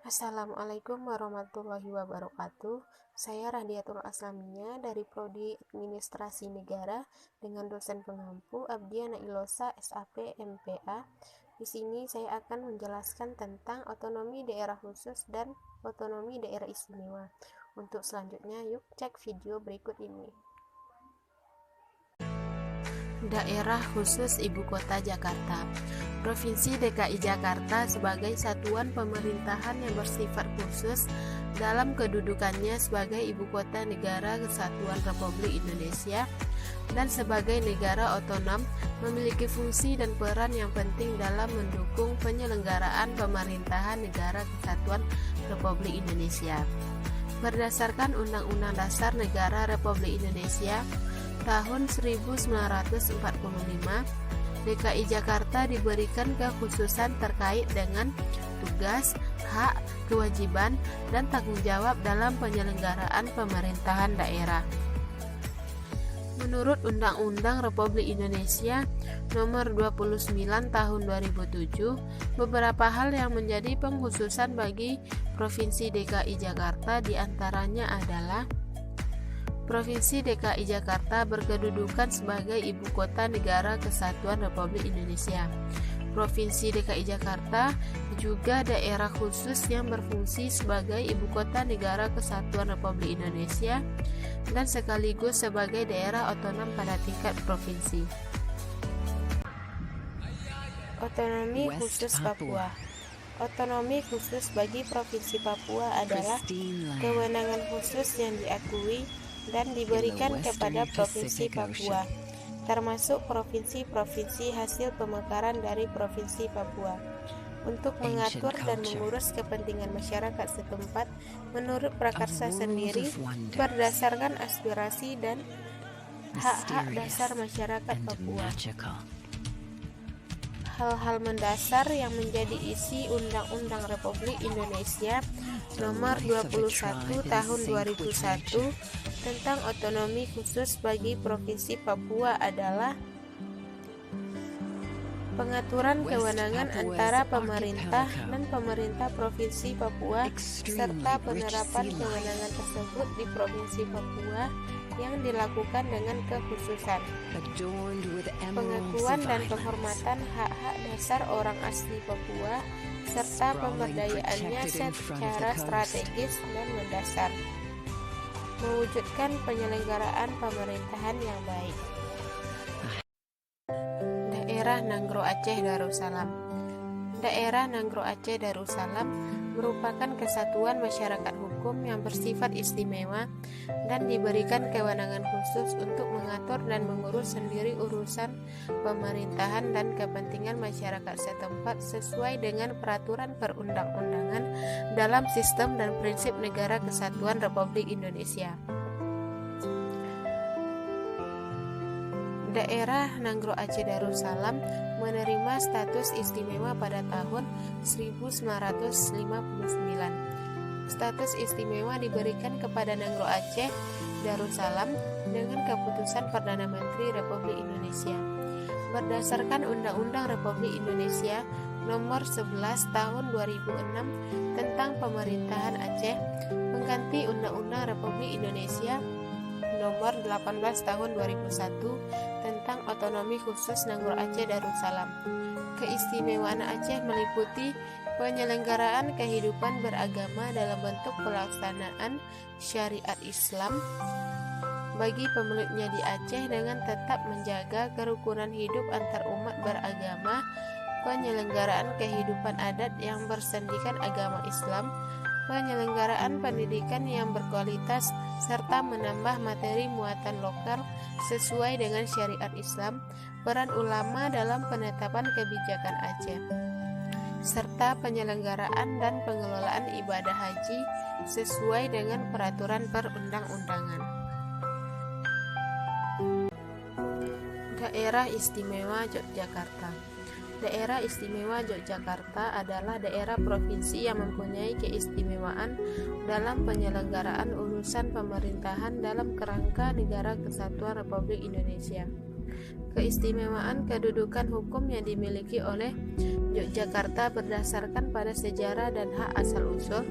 Assalamualaikum warahmatullahi wabarakatuh. Saya Radiatul Aslamiyah dari Prodi Administrasi Negara dengan dosen pengampu Abdiana Ilosa SAP MPA. Di sini saya akan menjelaskan tentang otonomi daerah khusus dan otonomi daerah istimewa. Untuk selanjutnya, yuk cek video berikut ini. Daerah khusus Ibu Kota Jakarta. Provinsi DKI Jakarta sebagai satuan pemerintahan yang bersifat khusus dalam kedudukannya sebagai Ibu Kota Negara Kesatuan Republik Indonesia dan sebagai negara otonom memiliki fungsi dan peran yang penting dalam mendukung penyelenggaraan pemerintahan Negara Kesatuan Republik Indonesia. Berdasarkan Undang-Undang Dasar Negara Republik Indonesia tahun 1945, DKI Jakarta diberikan kekhususan terkait dengan tugas, hak, kewajiban, dan tanggung jawab dalam penyelenggaraan pemerintahan daerah. Menurut Undang-Undang Republik Indonesia Nomor 29 Tahun 2007, beberapa hal yang menjadi pengkhususan bagi Provinsi DKI Jakarta diantaranya adalah: Provinsi DKI Jakarta berkedudukan sebagai Ibu Kota Negara Kesatuan Republik Indonesia. Provinsi DKI Jakarta juga daerah khusus yang berfungsi sebagai Ibu Kota Negara Kesatuan Republik Indonesia dan sekaligus sebagai daerah otonom pada tingkat provinsi. Otonomi khusus Papua. Otonomi khusus bagi Provinsi Papua adalah kewenangan khusus yang diakui dan diberikan kepada Provinsi Papua, termasuk provinsi-provinsi hasil pemekaran dari Provinsi Papua, untuk mengatur dan mengurus kepentingan masyarakat setempat menurut prakarsa sendiri berdasarkan aspirasi dan hak-hak dasar masyarakat Papua. Hal-hal mendasar yang menjadi isi Undang-Undang Republik Indonesia Nomor 21 Tahun 2001 tentang otonomi khusus bagi Provinsi Papua adalah pengaturan kewenangan antara pemerintah dan pemerintah Provinsi Papua serta penerapan kewenangan tersebut di Provinsi Papua yang dilakukan dengan kekhususan, pengakuan dan penghormatan hak-hak dasar orang asli Papua serta pemberdayaannya secara strategis dan mendasar, mewujudkan penyelenggaraan pemerintahan yang baik. Daerah Nanggro Aceh Darussalam. Daerah Nanggro Aceh Darussalam merupakan kesatuan masyarakat hukum yang bersifat istimewa dan diberikan kewenangan khusus untuk mengatur dan mengurus sendiri urusan pemerintahan dan kepentingan masyarakat setempat sesuai dengan peraturan perundang-undangan dalam sistem dan prinsip Negara Kesatuan Republik Indonesia. Daerah Nanggro Aceh Darussalam menerima status istimewa pada tahun 1959. Status istimewa diberikan kepada Nanggro Aceh Darussalam dengan keputusan Perdana Menteri Republik Indonesia. Berdasarkan Undang-Undang Republik Indonesia Nomor 11 Tahun 2006 tentang Pemerintahan Aceh, pengganti Undang-Undang Republik Indonesia Nomor 18 Tahun 2001 tentang otonomi khusus Nanggro Aceh Darussalam. Keistimewaan Aceh meliputi penyelenggaraan kehidupan beragama dalam bentuk pelaksanaan syariat Islam bagi pemeluknya di Aceh dengan tetap menjaga kerukunan hidup antar umat beragama, penyelenggaraan kehidupan adat yang bersendikan agama Islam, penyelenggaraan pendidikan yang berkualitas, serta menambah materi muatan lokal sesuai dengan syariat Islam, peran ulama dalam penetapan kebijakan Aceh, serta penyelenggaraan dan pengelolaan ibadah haji sesuai dengan peraturan perundang-undangan. Daerah Istimewa Yogyakarta. Daerah Istimewa Yogyakarta adalah daerah provinsi yang mempunyai keistimewaan dalam penyelenggaraan urusan pemerintahan dalam kerangka Negara Kesatuan Republik Indonesia. Keistimewaan kedudukan hukum yang dimiliki oleh Yogyakarta berdasarkan pada sejarah dan hak asal-usul.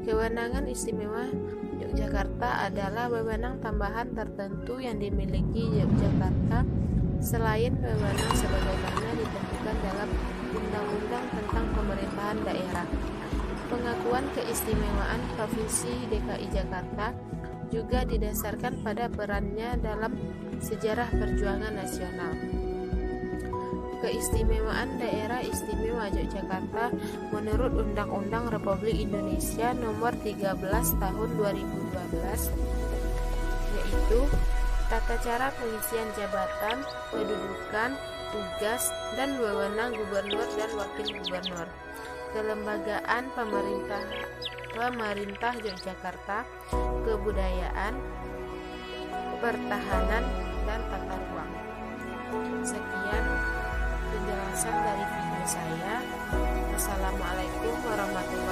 Kewenangan istimewa Yogyakarta adalah wewenang tambahan tertentu yang dimiliki Yogyakarta selain wewenang sebagaimana ditentukan dalam Undang-Undang tentang Pemerintahan Daerah. Pengakuan keistimewaan Provinsi DKI Jakarta juga didasarkan pada perannya dalam sejarah perjuangan nasional. Keistimewaan Daerah Istimewa Yogyakarta menurut Undang-Undang Republik Indonesia Nomor 13 Tahun 2012, yaitu tata cara pengisian jabatan, kedudukan, tugas, dan wewenang gubernur dan wakil gubernur, kelembagaan pemerintah Yogyakarta, kebudayaan, pertahanan, dan tata ruang. Sekian penjelasan dari video saya. Wassalamualaikum warahmatullahi wabarakatuh.